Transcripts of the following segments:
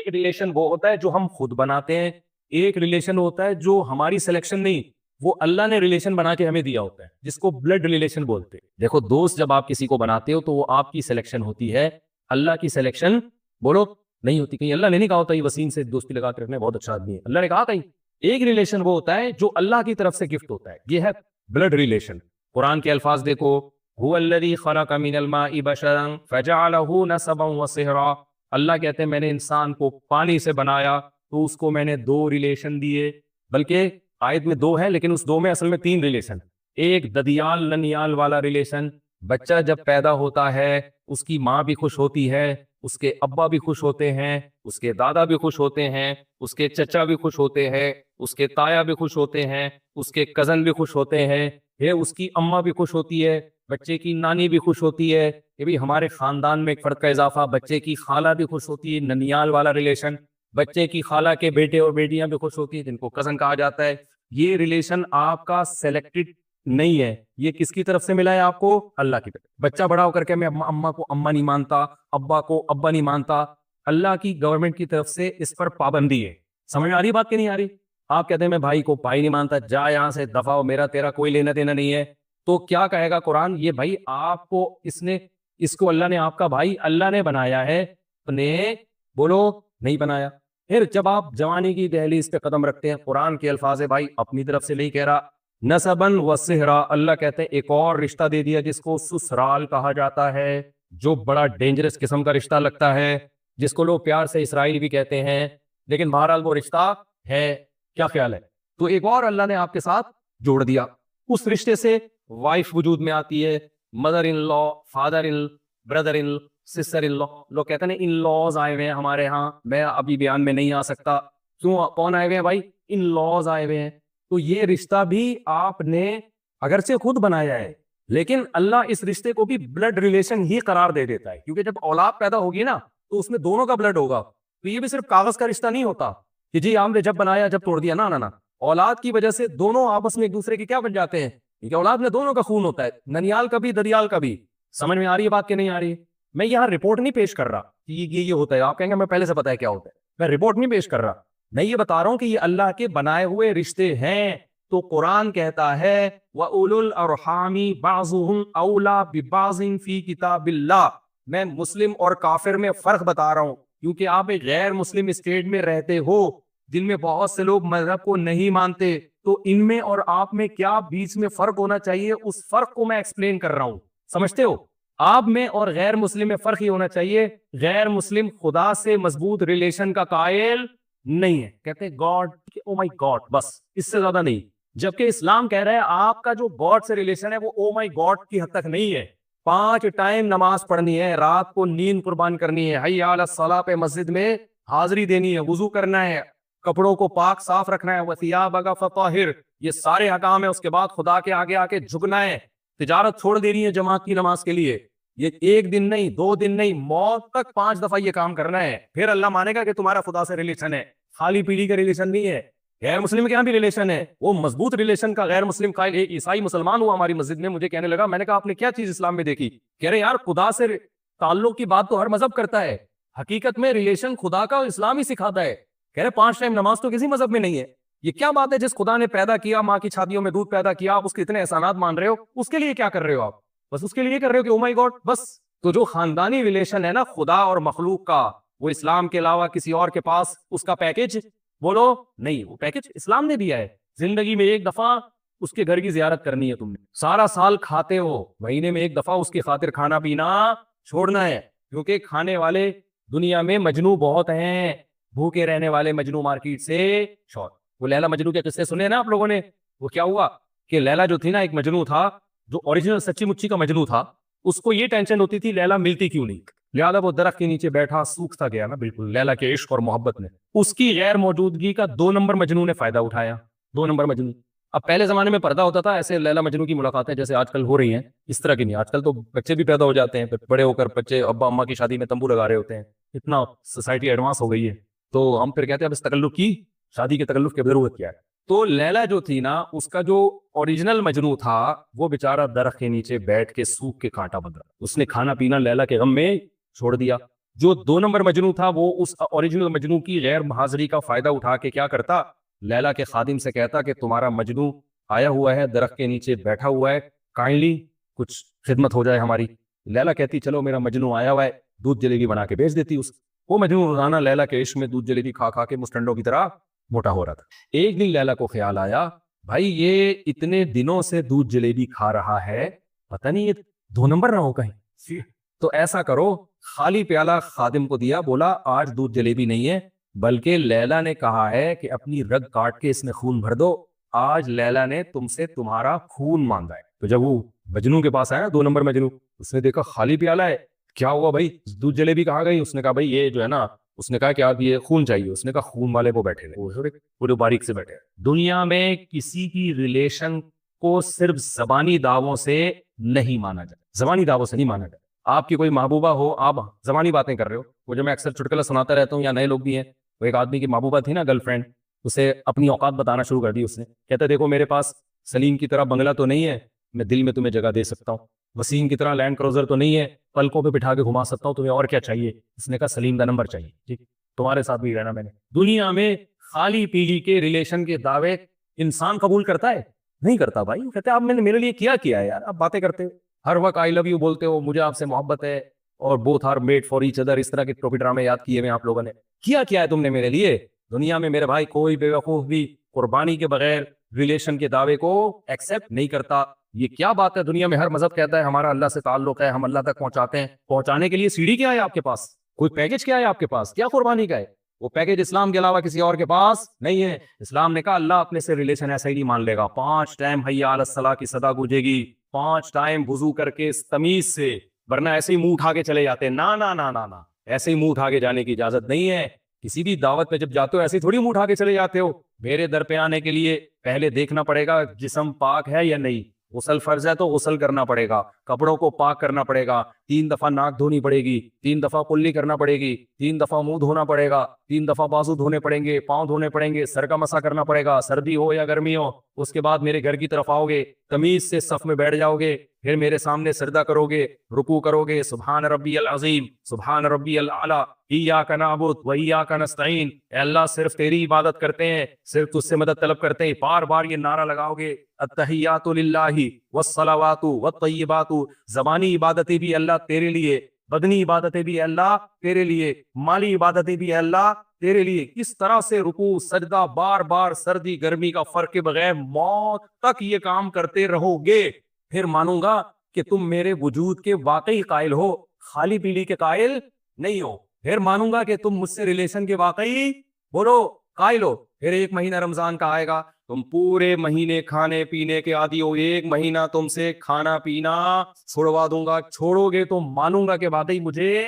ایک ریلیشن وہ ہوتا ہے جو ہم خود بناتے ہیں, ایک ریلیشن ہوتا ہے جو ہماری سلیکشن نہیں, وہ اللہ نے ریلیشن بنا کے ہمیں دیا ہوتا ہے, جس کو بلڈ ریلیشن بولتے ہیں. دیکھو دوست جب آپ کسی کو بناتے ہو تو وہ آپ کی سلیکشن ہوتی ہے, اللہ کی سلیکشن بولو نہیں ہوتی. کہیں اللہ نے نہیں کہا ہوتا یہ وسیم سے دوستی لگا کے رکھنا بہت اچھا آدمی ہے, اللہ نے کہا کہیں. ایک ریلیشن وہ ہوتا ہے جو اللہ کی طرف سے گفٹ ہوتا ہے, یہ ہے بلڈ ریلیشن. قرآن کے الفاظ دیکھو, هو الذی خلق من الماء بشرا فجعلہ نسبا وصہرا. اللہ کہتے ہیں میں نے انسان کو پانی سے بنایا تو اس کو میں نے دو ریلیشن دیے, بلکہ آیت میں دو ہے لیکن اس دو میں اصل میں تین ریلیشن. ایک ددیال ننیال والا ریلیشن, بچہ جب پیدا ہوتا ہے اس کی ماں بھی خوش ہوتی ہے, اس کے ابا بھی خوش ہوتے ہیں, اس کے دادا بھی خوش ہوتے ہیں, اس کے چچا بھی خوش ہوتے ہیں, اس کے تایا بھی خوش ہوتے ہیں, اس کے کزن بھی خوش ہوتے ہیں, اس کی اماں بھی خوش ہوتی ہے, بچے کی نانی بھی خوش ہوتی ہے. یہ بھی ہمارے خاندان میں ایک فرد کا اضافہ, بچے کی خالہ بھی خوش ہوتی ہے, ننیال والا ریلیشن. بچے کی خالہ کے بیٹے اور بیٹیاں بھی خوش ہوتی ہیں جن کو کزن کہا جاتا ہے. یہ ریلیشن آپ کا سلیکٹڈ نہیں ہے, یہ کس کی طرف سے ملا ہے آپ کو؟ اللہ کی طرف. بچہ بڑا ہو کر کے میں اماں کو اماں نہیں مانتا, ابا کو ابا نہیں مانتا, اللہ کی گورنمنٹ کی طرف سے اس پر پابندی ہے. سمجھ میں آ رہی بات کہ نہیں آ رہی؟ آپ کہتے ہیں میں بھائی کو بھائی نہیں مانتا, جا یہاں سے دفع ہو, میرا تیرا کوئی لینا دینا نہیں ہے. تو کیا کہے گا قرآن؟ یہ بھائی آپ کو اس کو اللہ نے آپ کا بھائی اللہ نے بنایا ہے, اپنے بولو نہیں بنایا. پھر جب آپ جوانی کی دہلیز پہ قدم رکھتے ہیں, قرآن کے الفاظ بھائی اپنی طرف سے نہیں کہہ رہا, نسبن و صہرا. اللہ کہتے ہیں ایک اور رشتہ دے دیا جس کو سسرال کہا جاتا ہے, جو بڑا ڈینجرس قسم کا رشتہ لگتا ہے, جس کو لوگ پیار سے اسرائیل بھی کہتے ہیں, لیکن بہرحال وہ رشتہ ہے. کیا خیال ہے؟ تو ایک اور اللہ نے آپ کے ساتھ جوڑ دیا. اس رشتے سے وائف وجود میں آتی ہے, mother in law, father in, brother in, sister in law. لوگ کہتے ہیں ان لاز آئے ہوئے ہیں ہمارے ہاں, میں ابھی بیان میں نہیں آ سکتا. کیوں, کون آئے ہوئے ہیں بھائی؟ ان لاز آئے ہوئے ہیں. تو یہ رشتہ بھی آپ نے اگرچہ خود بنایا ہے, لیکن اللہ اس رشتے کو بھی بلڈ ریلیشن ہی قرار دے دیتا ہے, کیونکہ جب اولاد پیدا ہوگی نا تو اس میں دونوں کا بلڈ ہوگا. تو یہ بھی صرف کاغذ کا رشتہ نہیں ہوتا کہ جی ہم نے جب بنایا جب توڑ دیا, نا نا نا. اولاد کی وجہ سے دونوں آپس میں ایک دوسرے کے کیا بن جاتے ہیں, کیونکہ اولاد میں دونوں کا خون ہوتا ہے, ننیال کا بھی ددیال کا بھی. سمجھ میں آ رہی ہے بات کہ نہیں آ رہی؟ میں یہاں رپورٹ نہیں پیش کر رہا کہ یہ ہوتا ہے, آپ کہیں گے میں پہلے سے پتا ہے کیا ہوتا ہے. میں رپورٹ نہیں پیش کر رہا, میں یہ بتا رہا ہوں کہ یہ اللہ کے بنائے ہوئے رشتے ہیں. تو قرآن کہتا ہے وَأُولُو الْأَرْحَامِ بَعْضُهُمْ أَوْلَىٰ بِبَعْضٍ فِي كِتَابِ اللَّهِ. میں مسلم اور کافر میں فرق بتا رہا ہوں, کیونکہ آپ ایک غیر مسلم اسٹیٹ میں رہتے ہو جن میں بہت سے لوگ مذہب کو نہیں مانتے, تو ان میں اور آپ میں کیا بیچ میں فرق ہونا چاہیے, اس فرق کو میں ایکسپلین کر رہا ہوں. سمجھتے ہو؟ آپ میں اور غیر مسلم میں فرق ہی ہونا چاہیے. غیر مسلم خدا سے مضبوط ریلیشن کا قائل نہیں ہے, کہتے ہیں گاڈ, او مائی گاڈ, بس اس سے زیادہ نہیں. جبکہ اسلام کہہ رہا ہے آپ کا جو گاڈ سے ریلیشن ہے وہ او مائی گاڈ کی حد تک نہیں ہے. 5 ٹائم نماز پڑھنی ہے, رات کو نیند قربان کرنی ہے, حی علی الصلاۃ پہ مسجد میں حاضری دینی ہے, وضو کرنا ہے, کپڑوں کو پاک صاف رکھنا ہے, وثیابک فطہر, یہ سارے احکام ہیں. اس کے بعد خدا کے آگے آ کے جھکنا ہے, تجارت چھوڑ دینی ہے جماعت کی نماز کے لیے. یہ 1 دن نہیں, 2 دن نہیں, موت تک 5 دفعہ یہ کام کرنا ہے. پھر اللہ مانے گا کہ تمہارا خدا سے ریلیشن ہے, خالی پیڑھی کا ریلیشن نہیں ہے. غیر مسلم کے یہاں بھی ریلیشن ہے, وہ مضبوط ریلیشن کا غیر مسلم قائل. ایک عیسائی مسلمان ہوا ہماری مسجد میں, مجھے کہنے لگا, میں نے کہا آپ نے کیا چیز اسلام میں دیکھی؟ کہہ رہے یار خدا سے تعلق کی بات تو ہر مذہب کرتا ہے, حقیقت میں ریلیشن خدا کا اسلام ہی سکھاتا ہے. کہہ رہے 5 ٹائم نماز تو کسی مذہب میں نہیں ہے. یہ کیا بات ہے؟ جس خدا نے پیدا کیا, ماں کی چھاتیوں میں دودھ پیدا کیا, آپ اس کے اتنے احسانات مان رہے ہو, اس کے لیے کیا کر رہے ہو آپ؟ بس اس کے لیے کر رہے ہو کہ او مائی گاڈ بس. تو جو خاندانی ریلیشن ہے نا خدا اور مخلوق کا, وہ اسلام کے علاوہ کسی اور کے پاس اس کا پیکج بولو نہیں. وہ پیکج اسلام نے دیا ہے. زندگی میں 1 دفعہ اس کے گھر کی زیارت کرنی ہے تم نے, سارا سال کھاتے ہو, مہینے میں 1 دفعہ اس کی خاطر کھانا پینا چھوڑنا ہے, کیونکہ کھانے والے دنیا میں مجنو بہت ہیں, بھوکے رہنے والے مجنو مارکیٹ سے شort. وہ لیلا مجنو کے قصے سنے نا آپ لوگوں نے؟ وہ کیا ہوا کہ لیلا جو تھی نا, ایک مجنو تھا جو اوریجنل سچی مچی کا مجنو تھا, اس کو یہ ٹینشن ہوتی تھی لیلا ملتی کیوں نہیں, لہٰذا وہ درخت کے نیچے بیٹھا سوکھتا گیا نا بالکل لیلا کے عشق اور محبت میں. اس کی غیر موجودگی کا 2 نمبر مجنو نے فائدہ اٹھایا. 2 نمبر مجنو. اب پہلے زمانے میں پردہ ہوتا تھا, ایسے لیلا مجنو کی ملاقاتیں جیسے آج کل ہو رہی ہیں اس طرح کی نہیں. آج کل تو بچے بھی پیدا ہو جاتے ہیں, بڑے ہو کر بچے ابا اما کی شادی میں تمبو لگا رہے ہوتے ہیں, اتنا سوسائٹی ایڈوانس ہو گئی ہے. تو ہم پھر کہتے ہیں اب اس تکلف کی, شادی کے تکلف کی ضرورت کیا ہے. تو لیلا جو تھی نا, اس کا جو اوریجنل مجنو تھا وہ بیچارہ درخت کے نیچے بیٹھ کے سوکھ کے کانٹا بن رہا. اس نے کھانا پینا لیلا کے غم میں چھوڑ دیا. جو 2 نمبر مجنو تھا وہ اس اوریجنل مجنو کی غیر حاضری کا فائدہ اٹھا کے کیا کرتا, لیلا کے خادم سے کہتا کہ تمہارا مجنو آیا ہوا ہے, درخت کے نیچے بیٹھا ہوا ہے, کائنڈلی کچھ خدمت ہو جائے ہماری. لیلا کہتی چلو میرا مجنو آیا ہوا ہے, دودھ جلیبی بنا کے بیچ دیتی اس. وہ مجنو روزانہ لیلا کے عشق میں دودھ جلیبی کھا کھا کے مسٹنڈوں کی طرح موٹا ہو رہا تھا. ایک دن لیلا کو خیال آیا بھائی یہ اتنے دنوں سے دودھ جلیبی کھا رہا ہے, پتہ نہیں یہ 2 نمبر نہ ہو کہیں. تو ایسا کرو, خالی پیالہ خادم کو دیا, بولا آج دودھ جلیبی نہیں ہے, بلکہ لیلا نے کہا ہے کہ اپنی رگ کاٹ کے اس میں خون بھر دو, آج لیلا نے تم سے تمہارا خون مانگا ہے. تو جب وہ مجنو کے پاس آیا 2 نمبر مجنو, اس نے دیکھا خالی پیالہ ہے, کیا ہوا بھائی دودھ جلیبی کہاں گئی؟ اس نے کہا بھائی یہ جو ہے نا, اس نے کہا کہ آپ یہ خون چاہیے. اس نے کہا خون والے وہ بیٹھے ہیں, پورے باریک سے بیٹھے. دنیا میں کسی کی ریلیشن کو صرف زبانی دعووں سے نہیں مانا جائے, زبانی دعووں سے نہیں مانا جائے. آپ کی کوئی محبوبہ ہو, آپ زبانی باتیں کر رہے ہو, وہ جو میں اکثر چٹکلا سناتا رہتا ہوں یا نئے لوگ بھی ہیں, وہ ایک آدمی کی محبوبہ تھی نا گرل فرینڈ, اسے اپنی اوقات بتانا شروع کر دی. اس نے کہتا دیکھو میرے پاس سلیم کی طرح بنگلہ تو نہیں ہے, میں دل میں تمہیں جگہ دے سکتا ہوں. وسیم کی طرح لینڈ کروزر تو نہیں ہے, پلکوں پہ بٹھا کے گھما سکتا ہوں, تمہیں اور کیا چاہیے؟ اس نے کہا سلیم کا نمبر چاہیے, ٹھیک تمہارے ساتھ بھی رہنا میں نے. دنیا میں خالی پیلی کے ریلیشن کے دعوے انسان قبول کرتا ہے؟ نہیں کرتا بھائی. وہ کہتے ہیں آپ میں نے میرے لیے کیا ہے یار, آپ باتیں کرتے ہو ہر وقت آئی لو یو بولتے ہو, مجھے آپ سے محبت ہے, اور both are made for each other, اس طرح کے ٹوپی ڈرامے یاد کیے ہوئے آپ لوگوں نے. کیا ہے تم نے میرے لیے؟ دنیا میں میرے بھائی کوئی بے وقوف بھی قربانی کے بغیر ریلیشن کے دعوے کو ایکسپٹ نہیں کرتا. یہ کیا بات ہے؟ دنیا میں ہر مذہب کہتا ہے ہمارا اللہ سے تعلق ہے, ہم اللہ تک پہنچاتے ہیں. پہنچانے کے لیے سیڑھی کیا ہے آپ کے پاس؟ کوئی پیکج کیا ہے آپ کے پاس؟ کیا قربانی کا ہے وہ پیکج؟ اسلام کے علاوہ کسی اور کے پاس نہیں ہے. اسلام نے کہا اللہ اپنے سے ریلیشن ایسا ہی نہیں مان لے گا. 5 ٹائم حی علی الصلاۃ کی صدا گونجے گی, 5 ٹائم وضو کر کے تمیز سے, ورنہ ایسے ہی منہ اٹھا کے چلے جاتے ہیں. نا نا نا نا نا, ایسے ہی منہ اٹھا کے جانے کی اجازت نہیں ہے. کسی بھی دعوت میں جب جاتے ہو ایسے ہی تھوڑی منہ اٹھا کے چلے جاتے ہو. میرے در پہ آنے کے لیے پہلے دیکھنا پڑے گا جسم پاک ہے یا نہیں. غسل فرض ہے تو غسل کرنا پڑے گا, کپڑوں کو پاک کرنا پڑے گا, 3 دفعہ ناک دھونی پڑے گی, 3 دفعہ کلی کرنا پڑے گی, 3 دفعہ منہ دھونا پڑے گا, 3 دفعہ بازو دھونے پڑیں گے, پاؤں دھونے پڑیں گے, سر کا مسا کرنا پڑے گا, سردی ہو یا گرمی ہو. اس کے بعد میرے گھر کی طرف آؤ گے, تمیز سے صف میں بیٹھ جاؤ گے, پھر میرے سامنے سجدہ کرو گے, رکوع کرو گے, سبحان ربی العظیم, سبحان ربی الاعلی, ایاک نعبد و ایاک نستعین, اے اللہ صرف تیری عبادت کرتے ہیں, صرف تجھ سے مدد طلب کرتے ہیں. بار بار یہ نعرہ لگاؤ گے, التحیات للہ والصلوات والطیبات. زبانی عبادتیں بھی اللہ تیرے لیے, بدنی عبادتیں بھی اللہ تیرے لیے, مالی عبادتیں بھی اللہ تیرے لیے. کس طرح سے رکوع سجدہ بار بار سردی گرمی کا فرق کے بغیر موت تک یہ کام کرتے رہو گے, پھر مانوں گا کہ تم میرے وجود کے واقعی قائل ہو, خالی پیلی کے قائل نہیں ہو. پھر مانوں گا کہ تم مجھ سے ریلیشن کے واقعی بولو قائل ہو. پھر 1 مہینہ رمضان کا آئے گا, تم پورے مہینے کھانے پینے کے عادی ہو, 1 مہینہ تم سے کھانا پینا چھوڑوا دوں گا. چھوڑو گے تو مانوں گا کہ واقعی مجھے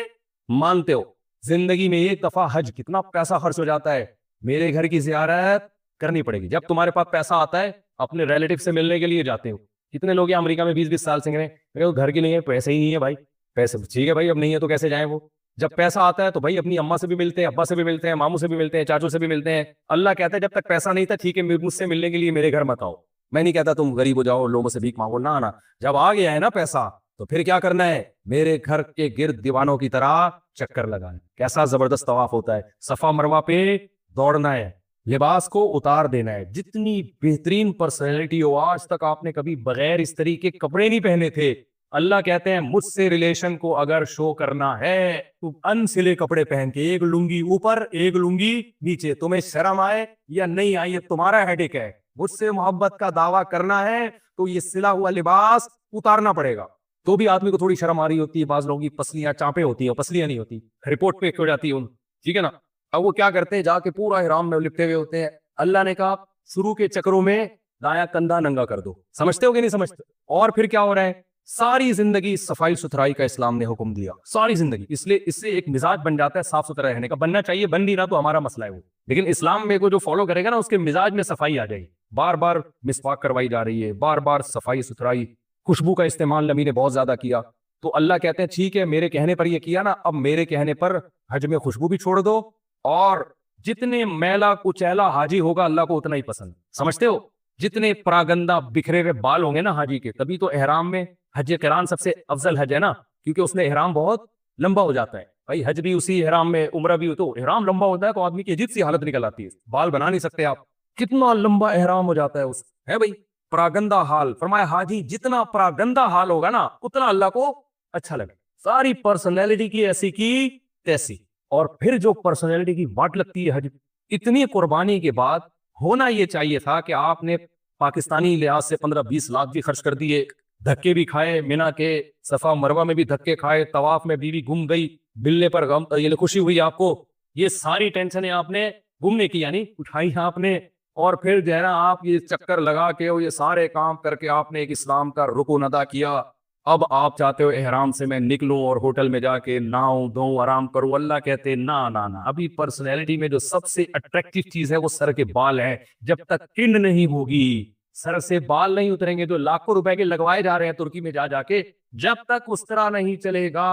مانتے ہو. زندگی میں 1 دفعہ حج کتنا پیسہ خرچ ہو جاتا ہے, میرے گھر کی زیارت کرنی پڑے گی. جب تمہارے پاس پیسہ آتا ہے اپنے ریلیٹو سے ملنے کے لیے جاتے ہو. کتنے لوگ ہیں امریکہ میں 20-20 سال سے گئے, گھر کی نہیں ہے, پیسے ہی نہیں ہے بھائی. پیسے ٹھیک ہے بھائی, اب نہیں ہے تو کیسے جائیں. وہ جب پیسہ آتا ہے تو بھائی اپنی اماں سے بھی ملتے ہیں, ابا سے بھی ملتے ہیں, ماموں سے بھی ملتے ہیں, چاچو سے بھی ملتے ہیں. اللہ کہتا ہے جب تک پیسہ نہیں تھا ٹھیک ہے مجھ سے ملنے کے لیے میرے گھر مت آؤ. میں نہیں کہتا تم غریب ہو جاؤ لوگوں سے بھیک مانگو, نہ نا. جب آ گیا ہے نا پیسہ تو پھر کیا کرنا ہے, میرے گھر کے گرد دیوانوں کی طرح چکر لگانا. کیسا زبردست طواف ہوتا ہے, صفا مروہ پہ دوڑنا ہے, لباس کو اتار دینا ہے. جتنی بہترین پرسنالٹی ہو, آج تک آپ نے کبھی بغیر اس طریقے کپڑے نہیں پہنے تھے. اللہ کہتے ہیں مجھ سے ریلیشن کو اگر شو کرنا ہے تو ان سلے کپڑے پہن کے, 1 لنگی اوپر 1 لنگی نیچے. تمہیں شرم آئے یا نہیں آئے یہ تمہارا ہیڈیک ہے. مجھ سے محبت کا دعویٰ کرنا ہے تو یہ سلا ہوا لباس اتارنا پڑے گا. تو بھی آدمی کو تھوڑی شرم آ رہی ہوتی ہے. بعض لوگوں کی پسلیاں چانپیں ہوتی ہیں, پسلیاں نہیں ہوتی, رپورٹ پہ ہو جاتی ہے, ٹھیک ہے نا. اب وہ کیا کرتے ہیں, جا کے پورا احرام میں لپٹے ہوئے ہوتے ہیں. اللہ نے کہا شروع کے چکروں میں دایاں کندھا ننگا کر دو. سمجھتے ہو کہ نہیں سمجھتے؟ اور پھر کیا ہو رہا ہے, ساری زندگی صفائی ستھرائی کا اسلام نے حکم دیا, ساری زندگی. اس لیے اس سے ایک مزاج بن جاتا ہے صاف ستھرا رہنے کا. بننا چاہیے, بن نہیں رہا تو ہمارا مسئلہ ہے وہ, لیکن اسلام میں کو جو فالو کرے گا نا اس کے مزاج میں صفائی آ جائے گی. بار بار مسواک کروائی جا رہی ہے, بار بار صفائی ستھرائی, خوشبو کا استعمال نبی نے بہت زیادہ کیا. تو اللہ کہتے ہیں ٹھیک ہے میرے کہنے پر یہ کیا نا, اب میرے کہنے پر حج میں خوشبو بھی چھوڑ دو, اور جتنے میلا کچیلا حاجی ہوگا اللہ کو اتنا ہی پسند. سمجھتے ہو, جتنے پراگندہ بکھرے ہوئے بال ہوں گے نا حاجی کے, تبھی تو احرام میں حج قران سب سے افضل حج ہے نا, کیونکہ اس میں احرام بہت لمبا ہو جاتا ہے. بھائی حج بھی اسی احرام میں, عمرہ بھی, تو احرام لمبا ہوتا ہے تو آدمی کی عجیب سی حالت نکل آتی ہے, بال بنا نہیں سکتے آپ, کتنا لمبا احرام ہو جاتا ہے اس ہے بھائی. پراگندہ حال, فرمایا حاجی جتنا پراگندہ حال ہوگا نا اتنا اللہ کو اچھا لگے. ساری پرسنالٹی کی ایسی کی تیسی, اور پھر جو پرسنالٹی کی واٹ لگتی ہے حج, اتنی قربانی کے بعد ہونا یہ چاہیے تھا کہ آپ نے پاکستانی لحاظ سے 15-20 لاکھ بھی خرچ کر دیے, دھکے بھی کھائے, مینا کے صفا مروا میں بھی دھکے کھائے, طواف میں بیوی گم گئی, بلنے پر غم یہ خوشی ہوئی آپ کو, یہ ساری ٹینشنیں آپ نے گم نے کی یعنی اٹھائی آپ نے, اور پھر جو ہے نا آپ یہ چکر لگا کے یہ سارے کام کر کے آپ نے ایک اسلام کا رکن ادا کیا. اب آپ چاہتے ہو احرام سے میں نکلوں اور ہوٹل میں جا کے نہاؤں دھوؤں آرام کروں, اللہ کہتے نہ نا نا, ابھی پرسنالٹی میں جو سب سے اٹریکٹیو چیز ہے وہ سر کے بال ہے. جب تک کنڈ نہیں ہوگی, سر سے بال نہیں اتریں گے جو لاکھوں روپے کے لگوائے جا رہے ہیں ترکی میں جا کے, جب تک اس طرح نہیں چلے گا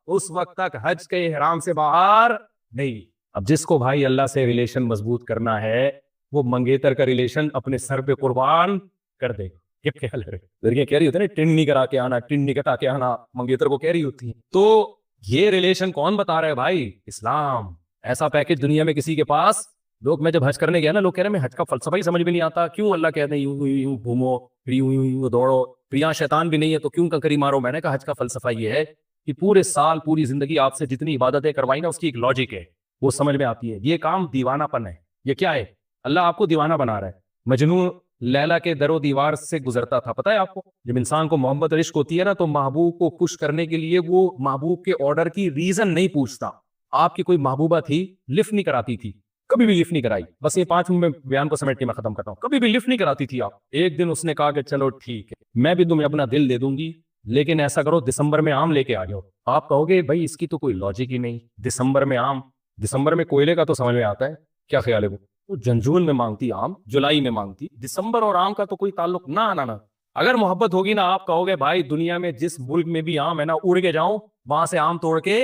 اس وقت تک حج کے احرام سے باہر نہیں. اب جس کو بھائی اللہ سے ریلیشن مضبوط کرنا ہے وہ منگیتر کا ریلیشن اپنے سر پہ قربان کر دے گا. یہ خیال ہے, لڑکیاں کہہ رہی ہوتی ہیں نا ٹن نہیں کرا کے آنا, ٹن نہیں کٹا کے آنا, منگیتر کو کہہ رہی ہوتی ہیں. تو یہ ریلیشن کون بتا رہا ہے بھائی؟ اسلام. ایسا پیکج دنیا میں کسی کے پاس, لوگ میں جب حج کرنے گیا نا لوگ کہہ رہے ہیں میں حج کا فلسفہ ہی سمجھ میں نہیں آتا, کیوں اللہ کہتے ہیں یوں یوں گھومو, پھر یوں دوڑو, پھر یہاں شیطان بھی نہیں ہے تو کیوں کنکری مارو. میں نے کہا حج کا فلسفہ یہ ہے کہ پورے سال پوری زندگی آپ سے جتنی عبادتیں کروائی نا اس کی ایک لاجک ہے, وہ سمجھ میں آتی ہے. یہ کام دیوانہ پن ہے. یہ کیا ہے؟ اللہ آپ کو دیوانہ بنا رہا ہے. مجنون لیلا کے در و دیوار سے گزرتا تھا, پتہ ہے آپ کو, جب انسان کو محبت اور عشق ہوتی ہے نا تو محبوب کو خوش کرنے کے لیے وہ محبوب کے آرڈر کی ریزن نہیں پوچھتا. آپ کی کوئی محبوبہ تھی, لفٹ نہیں کراتی تھی, کبھی بھی لفٹ نہیں کرائی, بس یہ 5 منٹ میں بیان کو سمیٹ کے میں ختم کرتا ہوں, کبھی بھی لفٹ نہیں کراتی تھی آپ. ایک دن اس نے کہا کہ چلو ٹھیک ہے میں بھی تمہیں اپنا دل دے دوں گی, لیکن ایسا کرو دسمبر میں آم لے کے آ جاؤ. آپ کہو گے بھائی اس کی تو کوئی لاجک ہی نہیں, دسمبر میں آم, دسمبر میں کوئلے کا تو سمجھ میں آتا ہے, کیا خیال ہے وہ جنجون میں مانگتی آم, جولائی میں مانگتی, دسمبر اور آم کا تو کوئی تعلق نہ نہ. اگر محبت ہوگی نا آپ کہو گے بھائی دنیا میں جس ملک میں بھی آم ہے نا اڑ کے جاؤں وہاں سے آم توڑ کے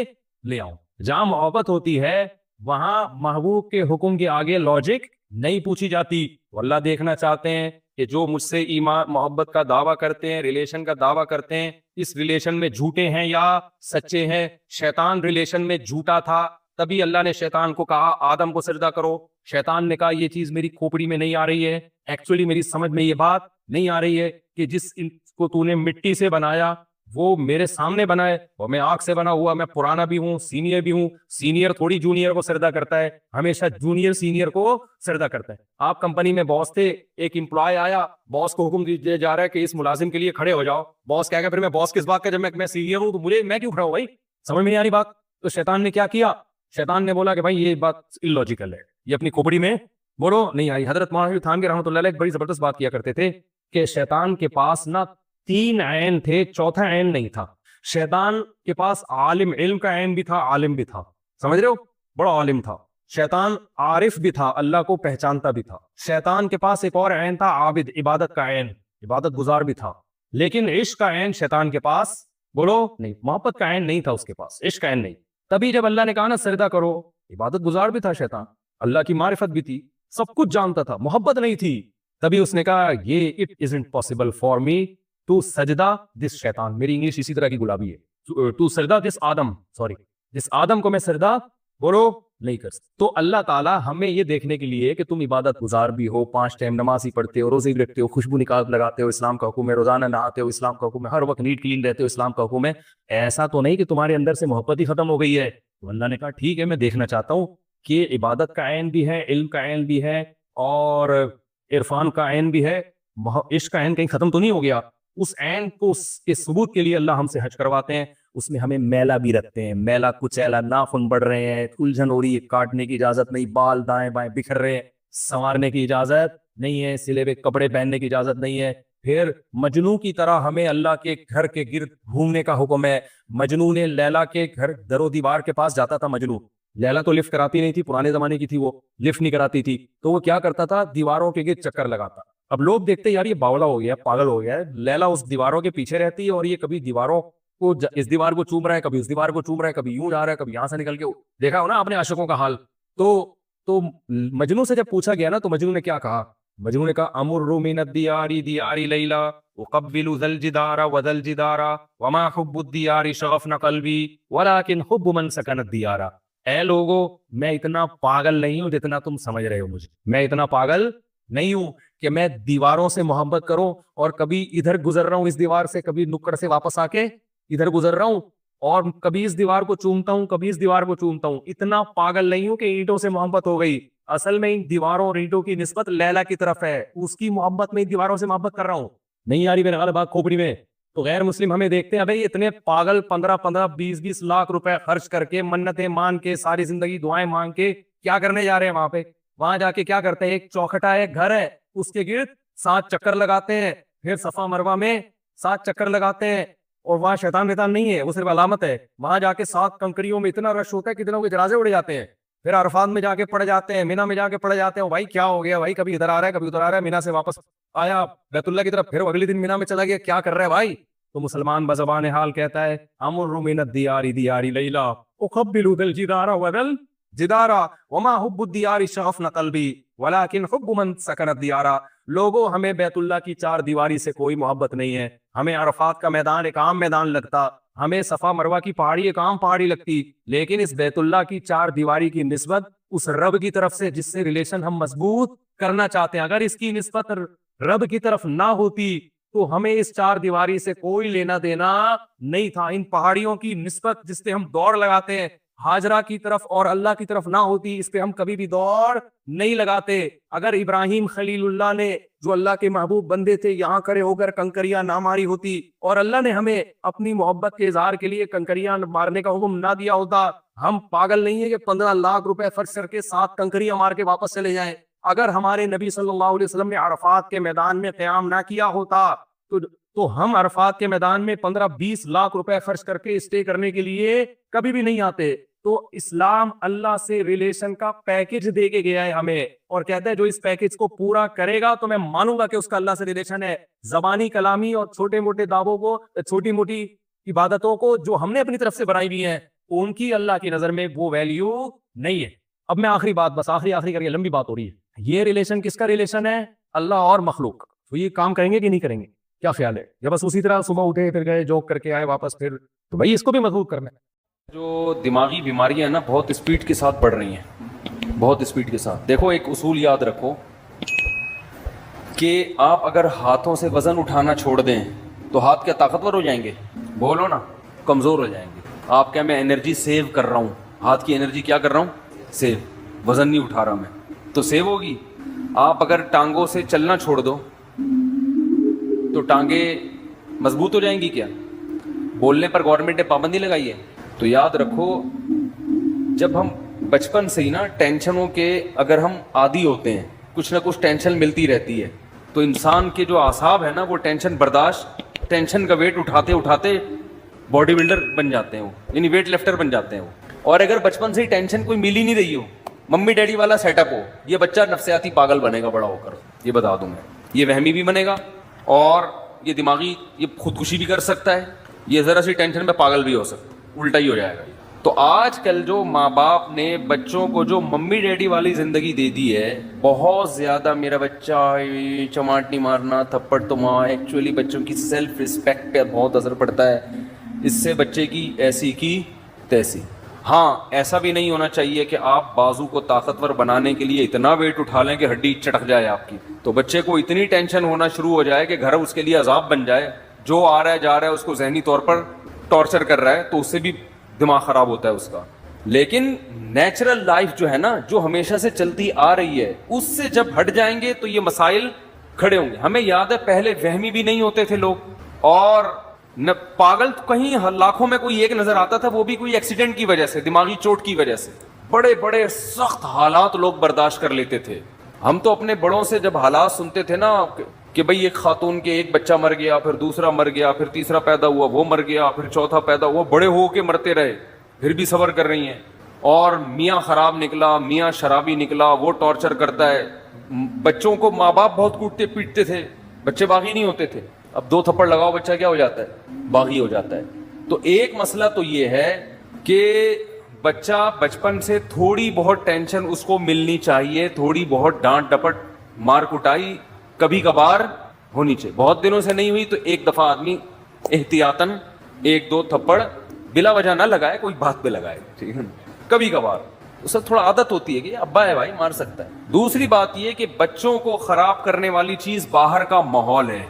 لے آؤں. جہاں محبت ہوتی ہے وہاں محبوب کے حکم کے آگے لاجک نہیں پوچھی جاتی. اللہ دیکھنا چاہتے ہیں کہ جو مجھ سے ایمان محبت کا دعویٰ کرتے ہیں, ریلیشن کا دعویٰ کرتے ہیں, اس ریلیشن میں جھوٹے ہیں یا سچے ہیں. شیطان ریلیشن میں جھوٹا تھا, تبھی اللہ نے شیطان کو کہا آدم کو سجدہ کرو. شیطان نے کہا یہ چیز میری کھوپڑی میں نہیں آ رہی ہے, ایکچولی میری سمجھ میں یہ بات نہیں آ رہی ہے کہ جس کو تو نے مٹی سے بنایا وہ میرے سامنے بنائے, اور میں آگ سے بنا ہوا, میں پرانا بھی ہوں سینئر بھی ہوں. سینئر تھوڑی جونیئر کو سجدہ کرتا ہے, ہمیشہ جونیئر سینئر کو سجدہ کرتا ہے. آپ کمپنی میں باس تھے, ایک امپلائی آیا, باس کو حکم دیا جا رہا ہے کہ اس ملازم کے لیے کھڑے ہو جاؤ. باس کہے گا پھر میں باس کس بات کا, جب میں سینئر ہوں تو میں کیوں کھڑا ہوں بھائی, سمجھ میں نہیں آ رہی بات. تو شیطان نے کیا کیا, شیطان نے بولا کہ بھائی یہ بات illogical ہے, یہ اپنی کھوپڑی میں بولو نہیں آئی. حضرت مولانا تھانوی رحمۃ اللہ علیہ ایک بڑی زبردست بات کیا کرتے تھے کہ شیطان کے پاس نہ 3 عین تھے, چوتھا عین نہیں تھا. شیطان کے پاس عالم, علم کا عین بھی تھا, عالم بھی تھا, سمجھ رہے ہو, بڑا عالم تھا. شیطان عارف بھی تھا, اللہ کو پہچانتا بھی تھا. شیطان کے پاس ایک اور عین تھا, عابد, عبادت کا عین, عبادت گزار بھی تھا. لیکن عشق کا عین شیطان کے پاس بولو نہیں, محبت کا عین نہیں تھا اس کے پاس, عشق کا عین نہیں. تبھی جب اللہ نے کہا نا سجدہ کرو, عبادت گزار بھی تھا شیطان, اللہ کی معرفت بھی تھی, سب کچھ جانتا تھا, محبت نہیں تھی. تبھی اس نے کہا یہ it isn't possible for me to سجدہ دس شیطان, میری انگلش اسی طرح کی گلابی ہے, to سجدہ دس آدم, سوری جس آدم کو میں سجدہ بولو نہیں کر سکتا. تو اللہ تعالیٰ ہمیں یہ دیکھنے کے لیے کہ تم عبادت گزار بھی ہو, 5 ٹائم نماز ہی پڑھتے ہو, روزے بھی رکھتے ہو, خوشبو نکال لگاتے ہو, اسلام کا حکم ہے, روزانہ نہاتے ہو, اسلام کا حکم ہے, ہر وقت نیٹ کلین رہتے ہو, اسلام کا حکم ہے. ایسا تو نہیں کہ تمہارے اندر سے محبت ہی ختم ہو گئی ہے. تو اللہ نے کہا ٹھیک ہے میں دیکھنا چاہتا ہوں کہ عبادت کا عین بھی ہے, علم کا عین بھی ہے, اور عرفان کا عین بھی ہے, عشق کا عین کہیں ختم تو نہیں ہو گیا. اس عین کو اس کے ثبوت کے لیے اللہ ہم سے حج کرواتے ہیں. اس میں ہمیں میلا بھی رکھتے ہیں, میلا کچیلا, ناخن بڑھ رہے ہیں, الجھن ہو رہی ہے, کاٹنے کی اجازت نہیں, بال دائیں بائیں بکھر رہے ہیں, سنوارنے کی اجازت نہیں ہے, سلے ہوئے کپڑے پہننے کی اجازت نہیں ہے. پھر مجنو کی طرح ہمیں اللہ کے گھر کے گرد گھومنے کا حکم ہے. مجنو نے لیلا کے گھر در و دیوار کے پاس جاتا تھا. مجنو, لیلا تو لفٹ کراتی نہیں تھی, پرانے زمانے کی تھی, وہ لفٹ نہیں کراتی تھی, تو وہ کیا کرتا تھا, دیواروں کے گرد چکر لگاتا. اب لوگ دیکھتے یار یہ باولا ہو گیا, پاگل ہو گیا ہے, لیلا اس دیواروں کے پیچھے رہتی ہے اور یہ کبھی دیواروں کو اس دیوار کو چوم رہا ہے, کبھی اس دیوار کو چوم رہا ہے, کبھی یوں جا رہا ہے, کبھی یہاں سے نکل کے. دیکھا ہو نا آپ نے عاشقوں کا حال. تو مجنو سے جب پوچھا گیا نا تو مجنو نے کیا کہا, مجنون نے کہا امر من الدیار دیار لیلا اقبل ذل جدار وذل جدار وما حب الدیار شغفن قلبی ولكن حب من سکن الدیار. اے لوگو میں اتنا پاگل نہیں ہوں جتنا تم سمجھ رہے ہو مجھے. میں اتنا پاگل نہیں ہوں کہ میں دیواروں سے محبت کروں اور کبھی ادھر گزر رہا ہوں اس دیوار سے, کبھی نکڑ سے واپس آ کے ادھر گزر رہا ہوں اور کبھی اس دیوار کو چومتا ہوں, کبھی اس دیوار کو چومتا ہوں. اتنا پاگل نہیں ہوں کہ اینٹوں سے محبت ہو گئی. اصل میں ان دیواروں اور اینٹوں کی نسبت لیلا کی طرف ہے, اس کی محبت میں ان دیواروں سے محبت کر رہا ہوں. نہیں آ رہی میرے غالب بات کھوپڑی میں؟ تو غیر مسلم ہمیں دیکھتے ہیں بھائی اتنے پاگل 15-20 لاکھ روپے خرچ کر کے, منتیں مان کے, ساری زندگی دعائیں مانگ کے کیا کرنے جا رہے ہیں وہاں پہ؟ وہاں جا کے کیا کرتے ہیں؟ ایک چوکھٹا ہے, گھر ہے, اس کے گرد 7 چکر لگاتے ہیں, پھر صفا مروہ میں 7 چکر لگاتے ہیں. اور وہاں شیطان ویطان نہیں ہے, وہ صرف علامت ہے. وہاں جا کے 7 کنکریوں میں اتنا رش ہوتا ہے کہ اتنا کے جنازے اڑے جاتے ہیں. پھر عرفات میں جا کے پڑ جاتے ہیں, مینا میں جا کے پڑ جاتے ہیں. بھائی کیا ہو گیا بھائی؟ کبھی ادھر آ رہا ہے, کبھی ادھر آ رہا ہے, مینا سے واپس آیا بیت اللہ کی طرف, پھر اگلے دن مینا میں چلا گیا. کیا کر رہا ہے بھائی؟ تو مسلمان بزبان حال کہتا ہے امر من الدیار دیار لیلا اقبل ذل جدار وذل جدار وما حب الدیار شغفن قلبی ولكن حب من سکن الدیار. لوگوں ہمیں بیت اللہ کی 4 دیواری سے کوئی محبت نہیں ہے. ہمیں عرفات کا میدان ایک عام میدان لگتا, ہمیں صفا مروہ کی پہاڑی ایک عام پہاڑی لگتی, لیکن اس بیت اللہ کی 4 دیواری کی نسبت اس رب کی طرف سے جس سے ریلیشن ہم مضبوط کرنا چاہتے ہیں, اگر اس کی نسبت رب کی طرف نہ ہوتی تو ہمیں اس 4 دیواری سے کوئی لینا دینا نہیں تھا. ان پہاڑیوں کی نسبت جس پہ ہم دوڑ لگاتے ہیں ہاجرہ کی طرف اور اللہ کی طرف نہ ہوتی, اس پہ ہم کبھی بھی دوڑ نہیں لگاتے. اگر ابراہیم خلیل اللہ نے جو اللہ کے محبوب بندے تھے یہاں کھڑے ہو کر کنکریاں نہ ماری ہوتی اور اللہ نے ہمیں اپنی محبت کے اظہار کے لیے کنکریاں مارنے کا حکم نہ دیا ہوتا, ہم پاگل نہیں ہے کہ 15 لاکھ روپے خرچ کر کے 7 کنکریاں مار کے واپس چلے جائیں. اگر ہمارے نبی صلی اللہ علیہ وسلم نے عرفات کے میدان میں قیام نہ کیا ہوتا تو ہم عرفات کے میدان میں 15-20 لاکھ روپے خرچ کر کے اسٹے کرنے کے لیے کبھی بھی نہیں آتے. تو اسلام اللہ سے ریلیشن کا پیکج دے کے گیا ہے ہمیں, اور کہتا ہے جو اس پیکج کو پورا کرے گا تو میں مانوں گا کہ اس کا اللہ سے ریلیشن ہے. زبانی کلامی اور چھوٹے موٹے دعووں کو, چھوٹی موٹی عبادتوں کو جو ہم نے اپنی طرف سے بنائی ہوئی ہیں, ان کی اللہ کی نظر میں وہ ویلیو نہیں ہے. اب میں آخری بات, بس آخری کر کے لمبی بات ہو رہی ہے. یہ ریلیشن کس کا ریلیشن ہے؟ اللہ اور مخلوق. تو یہ کام کریں گے کہ نہیں کریں گے؟ کیا خیال ہے؟ یا بس اسی طرح صبح اٹھے پھر گئے جوک کر کے آئے واپس, پھر تو بھائی اس کو بھی مضبوط کرنا ہے. جو دماغی بیماریاں ہیں نا بہت اسپیڈ کے ساتھ بڑھ رہی ہیں, بہت اسپیڈ کے ساتھ. دیکھو ایک اصول یاد رکھو کہ آپ اگر ہاتھوں سے وزن اٹھانا چھوڑ دیں تو ہاتھ کیا طاقتور ہو جائیں گے؟ بولو نا, کمزور ہو جائیں گے. آپ کیا میں انرجی سیو کر رہا ہوں, ہاتھ کی انرجی کیا کر رہا ہوں؟ سیو. وزن نہیں اٹھا رہا میں تو سیو ہوگی. آپ اگر ٹانگوں سے چلنا چھوڑ دو تو ٹانگیں مضبوط ہو جائیں گی کیا؟ بولنے پر گورنمنٹ نے پابندی لگائی ہے. تو یاد رکھو جب ہم بچپن سے ہی نا ٹینشنوں کے اگر ہم عادی ہوتے ہیں, کچھ نہ کچھ ٹینشن ملتی رہتی ہے, تو انسان کے جو اعصاب ہے نا وہ ٹینشن برداشت, ٹینشن کا ویٹ اٹھاتے اٹھاتے باڈی بلڈر بن جاتے ہیں, یعنی ویٹ لفٹر بن جاتے ہیں وہ. اور اگر بچپن سے ہی ٹینشن کوئی مل ہی نہیں رہی ہو, ممی ڈیڈی والا سیٹ اپ ہو, یہ بچہ نفسیاتی پاگل بنے گا بڑا ہو کر, یہ بتا دوں میں. یہ وہمی بھی بنے گا اور یہ دماغی یہ خودکشی بھی کر سکتا ہے, یہ ذرا سی ٹینشن میں پاگل بھی ہو سکتا ہے, الٹا ہی ہو جائے گا. تو آج کل جو ماں باپ نے بچوں کو جو ممی ڈیڈی والی زندگی دے دی ہے, بہت زیادہ میرا بچہ چماٹ نہیں مارنا, تھپڑ تو ماں, ایکچولی بچوں کی سیلف رسپیکٹ پہ بہت اثر پڑتا ہے. اس سے بچے کی ایسی کی تیسی. ہاں ایسا بھی نہیں ہونا چاہیے کہ آپ بازو کو طاقتور بنانے کے لیے اتنا ویٹ اٹھا لیں کہ ہڈی چٹک جائے آپ کی, تو بچے کو اتنی ٹینشن ہونا شروع ہو جائے کہ گھر اس کے لیے عذاب بن جائے, جو آ رہا ہے جا رہا ہے اس کو ذہنی طور پر ٹارچر کر رہا ہے, تو اس سے بھی دماغ خراب ہوتا ہے اس کا. لیکن نیچرل لائف جو ہے نا, جو ہمیشہ سے چلتی آ رہی ہے, اس سے جب ہٹ جائیں گے تو یہ مسائل کھڑے ہوں گے. ہمیں یاد ہے پہلے وہمی بھی نہیں ہوتے تھے لوگ, اور پاگل کہیں لاکھوں میں کوئی ایک نظر آتا تھا, وہ بھی کوئی ایکسیڈنٹ کی وجہ سے, دماغی چوٹ کی وجہ سے. بڑے بڑے سخت حالات لوگ برداشت کر لیتے تھے. ہم تو اپنے بڑوں سے جب حالات سنتے تھے نا کہ بھئی ایک خاتون کے ایک بچہ مر گیا, پھر دوسرا مر گیا, پھر تیسرا پیدا ہوا وہ مر گیا, پھر چوتھا پیدا ہوا, بڑے ہو کے مرتے رہے, پھر بھی صبر کر رہی ہیں. اور میاں خراب نکلا, میاں شرابی نکلا, وہ ٹارچر کرتا ہے. بچوں کو ماں باپ بہت کوٹتے پیٹتے تھے, بچے باغی نہیں ہوتے تھے. اب 2 تھپڑ لگاؤ بچہ کیا ہو جاتا ہے؟ باغی ہو جاتا ہے. تو ایک مسئلہ تو یہ ہے کہ بچہ بچپن سے تھوڑی بہت ٹینشن اس کو ملنی چاہیے, تھوڑی بہت ڈانٹ ڈپٹ مار کٹائی کبھی کبھار ہونی چاہیے, بہت دنوں سے نہیں ہوئی تو ایک دفعہ آدمی احتیاطاً ایک دو تھپڑ بلا وجہ نہ لگائے, کوئی بات پہ لگائے, ٹھیک ہے, کبھی کبھار. اس سے تھوڑا عادت ہوتی ہے کہ ابا ہے بھائی مار سکتا ہے. دوسری بات یہ کہ بچوں کو خراب کرنے والی چیز باہر کا ماحول ہے,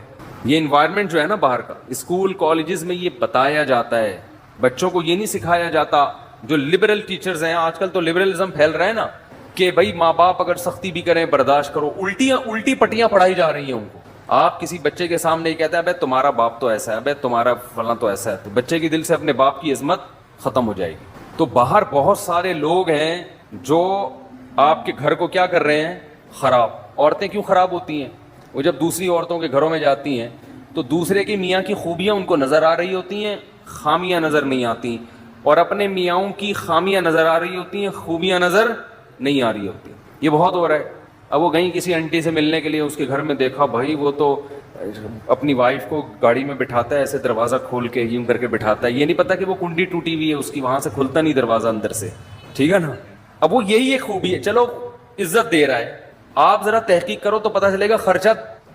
یہ انوائرمنٹ جو ہے نا باہر کا. اسکول کالجز میں یہ بتایا جاتا ہے, بچوں کو یہ نہیں سکھایا جاتا. جو لبرل ٹیچرز ہیں, آج کل تو لبرلزم پھیل رہا ہے نا, کہ بھائی ماں باپ اگر سختی بھی کریں برداشت کرو, الٹی پٹیاں پڑھائی جا رہی ہیں ان کو. آپ کسی بچے کے سامنے یہ کہتے ہیں بھائی تمہارا باپ تو ایسا ہے, بھائی تمہارا فلاں تو ایسا ہے, تو بچے کے دل سے اپنے باپ کی عظمت ختم ہو جائے گی. تو باہر بہت سارے لوگ ہیں جو آپ کے گھر کو کیا کر رہے ہیں, خراب. عورتیں کیوں خراب ہوتی ہیں؟ وہ جب دوسری عورتوں کے گھروں میں جاتی ہیں تو دوسرے کے میاں کی خوبیاں ان کو نظر آ رہی ہوتی ہیں, خامیاں نظر نہیں آتی, اور اپنے میاں کی خامیاں نظر آ رہی ہوتی ہیں, خوبیاں نظر نہیں آ رہی ہوتی. یہ بہت ہو رہا ہے. اب وہ گئی کسی آنٹی سے ملنے کے لیے, اس کے گھر میں دیکھا بھائی وہ تو اپنی وائف کو گاڑی میں بٹھاتا ہے, ایسے دروازہ کھول کے یوں کر کے بٹھاتا ہے, یہ نہیں پتا کہ وہ کنڈی ٹوٹی ہوئی ہے اس کی, وہاں سے کھلتا نہیں دروازہ اندر سے, ٹھیک ہے نا. اب وہ یہی ایک خوبی ہے, چلو عزت دے رہا ہے, آپ ذرا تحقیق کرو تو پتہ چلے گا خرچہ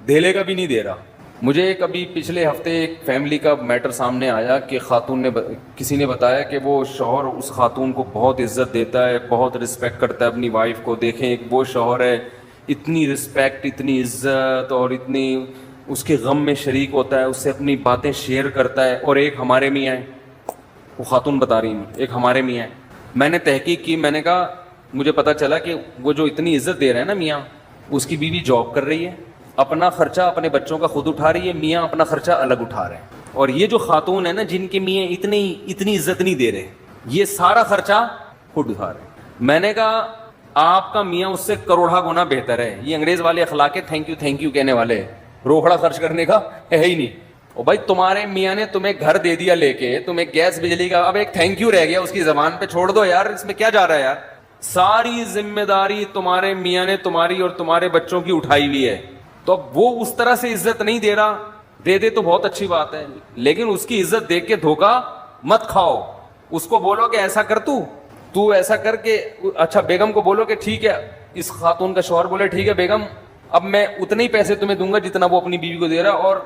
دھیلے کا بھی نہیں دے رہا. مجھے کبھی پچھلے ہفتے ایک فیملی کا میٹر سامنے آیا کہ خاتون نے کسی نے بتایا کہ وہ شوہر اس خاتون کو بہت عزت دیتا ہے, بہت رسپیکٹ کرتا ہے اپنی وائف کو. دیکھیں ایک وہ شوہر ہے, اتنی رسپیکٹ, اتنی عزت, اور اتنی اس کے غم میں شریک ہوتا ہے, اس سے اپنی باتیں شیئر کرتا ہے. اور ایک ہمارے میاں ہیں, وہ خاتون بتا رہی ہیں, ایک ہمارے میاں ہیں. میں نے تحقیق کی, میں نے کہا مجھے پتا چلا کہ وہ جو اتنی عزت دے رہے ہیں نا میاں, اس کی بیوی جاب کر رہی ہے, اپنا خرچہ اپنے بچوں کا خود اٹھا رہی ہے, میاں اپنا خرچہ الگ اٹھا رہے ہیں. اور یہ جو خاتون ہے نا جن کے میاں اتنی عزت نہیں دے رہے, یہ سارا خرچہ خود اٹھا رہے ہیں. میں نے کہا آپ کا میاں اس سے کروڑا گنا بہتر ہے. یہ انگریز والے اخلاق ہے تھینک یو کہنے والے, روکڑا خرچ کرنے کا ہے ہی نہیں. اور بھائی تمہارے میاں نے تمہیں گھر دے دیا لے کے, تمہیں گیس بجلی کا, اب ایک تھینک یو رہ گیا اس کی زبان پہ, چھوڑ دو یار, اس میں کیا جا رہا ہے یار. ساری ذمہ داری تمہارے میاں نے تمہاری اور تمہارے بچوں کی اٹھائی ہوئی ہے. تو اب وہ اس طرح سے عزت نہیں دے رہا, دے دے تو بہت اچھی بات ہے, لیکن اس کی عزت دیکھ کے دھوکا مت کھاؤ. اس کو بولو کہ ایسا کر, تو ایسا کر کے, اچھا بیگم کو بولو کہ ٹھیک ہے, اس خاتون کا شوہر بولے ٹھیک ہے بیگم اب میں اتنے ہی پیسے تمہیں دوں گا جتنا وہ اپنی بیوی کو دے رہا, اور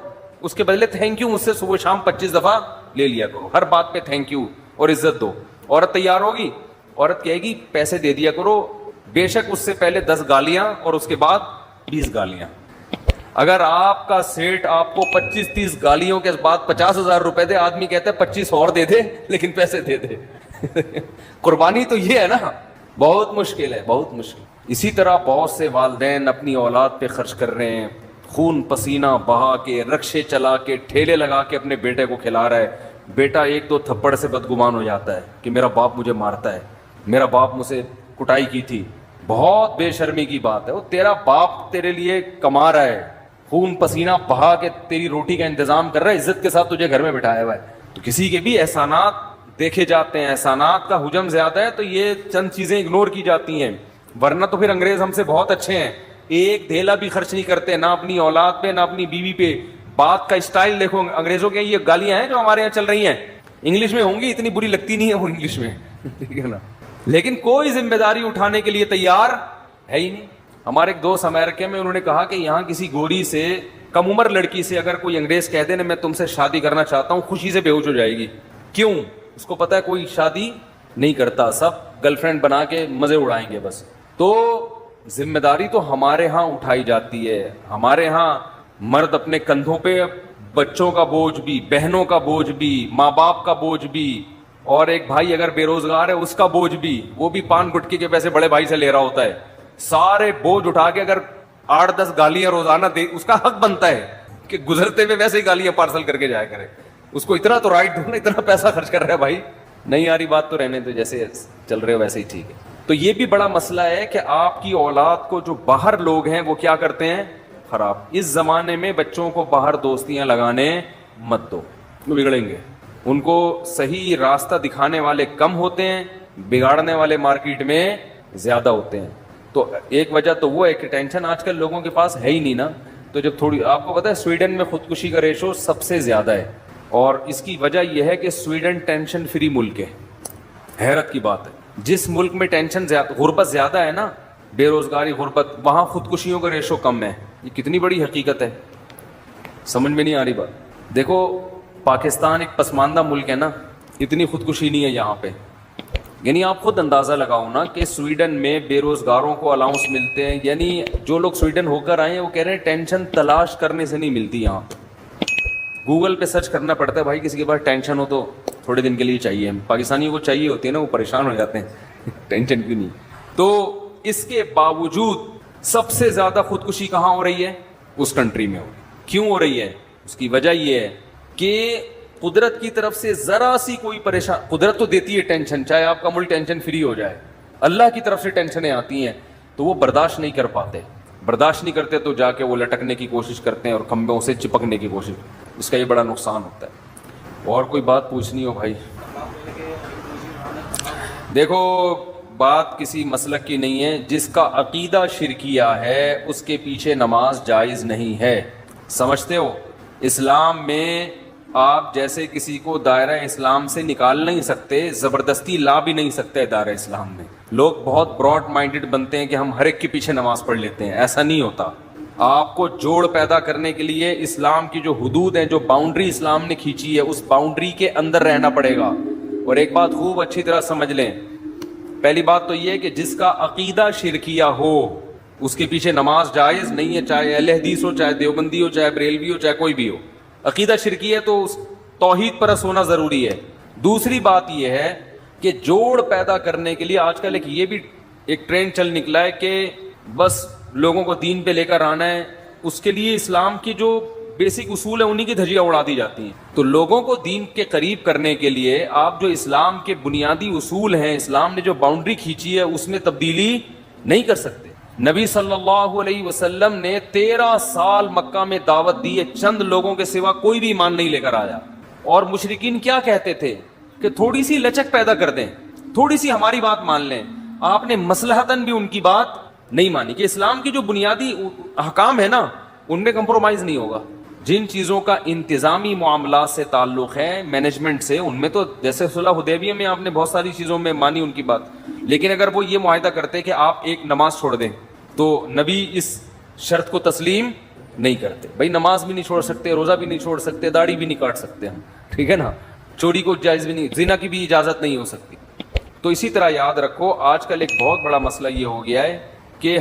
اس کے بدلے تھینک یو مجھ سے صبح شام 25 دفعہ لے لیا کرو, ہر بات پہ تھینک یو اور عزت دو. عورت تیار ہوگی, عورت کہے گی پیسے دے دیا کرو, بے شک اس سے پہلے 10 گالیاں اور اس کے بعد 20 گالیاں. اگر آپ کا سیٹ آپ کو 25-30 گالیوں کے بعد 50,000 روپے دے, آدمی کہتے ہیں 25 اور دے دے لیکن پیسے دے دے. قربانی تو یہ ہے نا, بہت مشکل ہے, بہت مشکل. اسی طرح بہت سے والدین اپنی اولاد پہ خرچ کر رہے ہیں, خون پسینہ بہا کے, رکشے چلا کے, ٹھیلے لگا کے اپنے بیٹے کو کھلا رہا ہے. بیٹا ایک دو تھپڑ سے بدگمان ہو جاتا ہے کہ میرا باپ مجھے مارتا ہے, میرا باپ مجھ سے کٹائی کی تھی. بہت بے شرمی کی بات ہے, وہ تیرا باپ تیرے لیے کما رہا ہے, خون پسینہ بہا کے تیری روٹی کا انتظام کر رہا ہے, عزت کے ساتھ تجھے گھر میں بٹھایا ہوا ہے. تو کسی کے بھی احسانات دیکھے جاتے ہیں, احسانات کا حجم زیادہ ہے تو یہ چند چیزیں اگنور کی جاتی ہیں, ورنہ تو پھر انگریز ہم سے بہت اچھے ہیں, ایک دھیلا بھی خرچ نہیں کرتے, نہ اپنی اولاد پہ نہ اپنی بیوی پہ. بات کا اسٹائل دیکھو انگریزوں کے, یہ گالیاں ہیں جو ہمارے یہاں چل رہی ہیں انگلش میں ہوں گی, اتنی بری لگتی نہیں ہے وہ انگلش میں, ٹھیک ہے نا, لیکن کوئی ذمہ داری اٹھانے کے لیے تیار ہے ہی نہیں. ہمارے ایک دوست امریکہ میں, انہوں نے کہا کہ یہاں کسی گوری سے, کم عمر لڑکی سے اگر کوئی انگریز کہہ دے نا میں تم سے شادی کرنا چاہتا ہوں, خوشی سے بے ہوش ہو جائے گی. کیوں؟ اس کو پتا ہے کوئی شادی نہیں کرتا, سب گرل فرینڈ بنا کے مزے اڑائیں گے بس. تو ذمہ داری تو ہمارے ہاں اٹھائی جاتی ہے, ہمارے ہاں مرد اپنے کندھوں پہ بچوں کا بوجھ بھی, بہنوں کا بوجھ بھی, ماں باپ کا بوجھ بھی, اور ایک بھائی اگر بے روزگار ہے اس کا بوجھ بھی, وہ بھی پان گٹکی کے پیسے بڑے بھائی سے لے رہا ہوتا ہے. سارے بوجھ اٹھا کے اگر 8-10 گالیاں روزانہ دے, اس کا حق بنتا ہے کہ گزرتے ہوئے ویسے ہی گالیاں پارسل کر کے جایا کرے. اس کو اتنا تو رائٹ دو نا, اتنا پیسہ خرچ کر رہا ہے بھائی, نہیں آ رہی بات تو رہنے تو, جیسے چل رہے ہو ویسے ہی ٹھیک ہے. تو یہ بھی بڑا مسئلہ ہے کہ آپ کی اولاد کو جو باہر لوگ ہیں وہ کیا کرتے ہیں, خراب. اس زمانے میں بچوں کو باہر دوستیاں لگانے مت دو, بگڑیں گے. ان کو صحیح راستہ دکھانے والے کم ہوتے ہیں, بگاڑنے والے مارکیٹ میں زیادہ ہوتے ہیں. تو ایک وجہ تو وہ ہے کہ ٹینشن آج کل لوگوں کے پاس ہے ہی نہیں نا. تو جب تھوڑی, آپ کو پتا ہے سویڈن میں خودکشی کا ریشو سب سے زیادہ ہے, اور اس کی وجہ یہ ہے کہ سویڈن ٹینشن فری ملک ہے. حیرت کی بات ہے, جس ملک میں ٹینشن زیادہ, غربت زیادہ ہے نا, بے روزگاری، غربت، وہاں خودکشیوں کا ریشو کم ہے. یہ کتنی بڑی حقیقت ہے، سمجھ میں نہیں آ رہی بات. دیکھو پاکستان ایک پسماندہ ملک ہے نا، اتنی خودکشی نہیں ہے یہاں پہ. یعنی آپ خود اندازہ لگاؤ نا کہ سویڈن میں بے روزگاروں کو الاؤنس ملتے ہیں. یعنی جو لوگ سویڈن ہو کر آئے ہیں وہ کہہ رہے ہیں ٹینشن تلاش کرنے سے نہیں ملتی یہاں. گوگل پہ سرچ کرنا پڑتا ہے بھائی، کسی کے پاس ٹینشن ہو تو تھوڑے دن کے لیے چاہیے. پاکستانیوں کو چاہیے ہوتی ہے نا، وہ پریشان ہو جاتے ہیں ٹینشن کیوں نہیں. تو اس کے باوجود سب سے زیادہ خودکشی کہاں ہو رہی ہے؟ اس کنٹری میں ہو. کیوں ہو رہی ہے؟ اس کی وجہ یہ ہے کہ قدرت کی طرف سے ذرا سی کوئی پریشان، قدرت تو دیتی ہے ٹینشن، چاہے آپ کا ملک ٹینشن فری ہو جائے. اللہ کی طرف سے ٹینشنیں آتی ہیں تو وہ برداشت نہیں کر پاتے. برداشت نہیں کرتے تو جا کے وہ لٹکنے کی کوشش کرتے ہیں اور کھمبوں سے چپکنے کی کوشش. اس کا یہ بڑا نقصان ہوتا ہے. اور کوئی بات پوچھنی ہو بھائی؟ دیکھو بات کسی مسلک کی نہیں ہے. جس کا عقیدہ شرکیہ ہے اس کے پیچھے نماز جائز نہیں ہے. سمجھتے ہو؟ اسلام میں آپ جیسے کسی کو دائرہ اسلام سے نکال نہیں سکتے، زبردستی لا بھی نہیں سکتے دائرہ اسلام میں. لوگ بہت براڈ مائنڈڈ بنتے ہیں کہ ہم ہر ایک کے پیچھے نماز پڑھ لیتے ہیں. ایسا نہیں ہوتا. آپ کو جوڑ پیدا کرنے کے لیے اسلام کی جو حدود ہیں، جو باؤنڈری اسلام نے کھینچی ہے، اس باؤنڈری کے اندر رہنا پڑے گا. اور ایک بات خوب اچھی طرح سمجھ لیں. پہلی بات تو یہ ہے کہ جس کا عقیدہ شرکیہ ہو اس کے پیچھے نماز جائز نہیں ہے، چاہے اہل حدیث ہو، چاہے دیوبندی ہو، چاہے بریلوی ہو، چاہے کوئی بھی ہو. عقیدہ شرکی ہے تو توحید پرست ہونا ضروری ہے. دوسری بات یہ ہے کہ جوڑ پیدا کرنے کے لیے آج کل یہ بھی ایک ٹرینڈ چل نکلا ہے کہ بس لوگوں کو دین پہ لے کر آنا ہے. اس کے لیے اسلام کی جو بیسک اصول ہیں انہی کی دھجیاں اڑا دی جاتی ہیں. تو لوگوں کو دین کے قریب کرنے کے لیے آپ جو اسلام کے بنیادی اصول ہیں، اسلام نے جو باؤنڈری کھینچی ہے، اس میں تبدیلی نہیں کر سکتے. نبی صلی اللہ علیہ وسلم نے 13 سال مکہ میں دعوت دی ہے، چند لوگوں کے سوا کوئی بھی ایمان نہیں لے کر آیا. اور مشرکین کیا کہتے تھے کہ تھوڑی سی لچک پیدا کر دیں، تھوڑی سی ہماری بات مان لیں. آپ نے مصلحتاً بھی ان کی بات نہیں مانی کہ اسلام کی جو بنیادی احکام ہے نا ان میں کمپرومائز نہیں ہوگا. جن چیزوں کا انتظامی معاملات سے تعلق ہے، مینجمنٹ سے، ان میں تو جیسے صلح حدیبیہ میں آپ نے بہت ساری چیزوں میں مانی ان کی بات. لیکن اگر وہ یہ معاہدہ کرتے کہ آپ ایک نماز چھوڑ دیں تو نبی اس شرط کو تسلیم نہیں کرتے. بھائی نماز بھی نہیں چھوڑ سکتے، روزہ بھی نہیں چھوڑ سکتے، داڑھی بھی نہیں کاٹ سکتے ہم، ٹھیک ہے نا، چوری کو جائز بھی نہیں، زنا کی بھی اجازت نہیں ہو سکتی. تو اسی طرح یاد رکھو آج کل ایک بہت بڑا مسئلہ یہ ہو گیا ہے کہ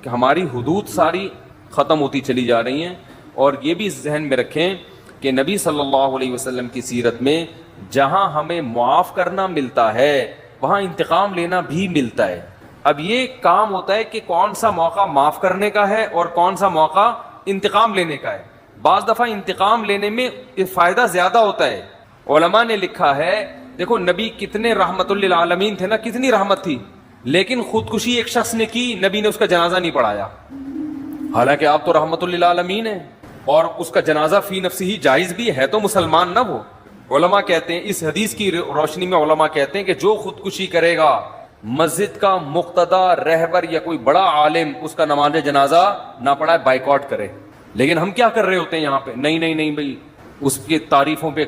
ہماری حدود ساری ختم ہوتی چلی جا رہی ہیں. اور یہ بھی ذہن میں رکھیں کہ نبی صلی اللہ علیہ وسلم کی سیرت میں جہاں ہمیں معاف کرنا ملتا ہے وہاں انتقام لینا بھی ملتا ہے. اب یہ کام ہوتا ہے کہ کون سا موقع معاف کرنے کا ہے اور کون سا موقع انتقام لینے کا ہے. بعض دفعہ انتقام لینے میں فائدہ زیادہ ہوتا ہے. علماء نے لکھا ہے، دیکھو نبی کتنے رحمت للعالمین تھے نا، کتنی رحمت تھی، لیکن خودکشی ایک شخص نے کی، نبی نے اس کا جنازہ نہیں پڑھایا. حالانکہ آپ تو رحمت للعالمین ہیں اور اس کا جنازہ فی نفسی ہی جائز بھی ہے، تو مسلمان نہ وہ. علماء کہتے ہیں، اس حدیث کی روشنی میں علماء کہتے ہیں کہ جو خودکشی کرے گا مسجد کا مقتدی رہبر یا کوئی بڑا عالم اس کا نماز جنازہ نہ پڑھائے، بائیکاٹ کرے. لیکن ہم کیا کر رہے ہوتے ہیں یہاں پہ؟ نہیں بھائی اس کی تعریفوں پہ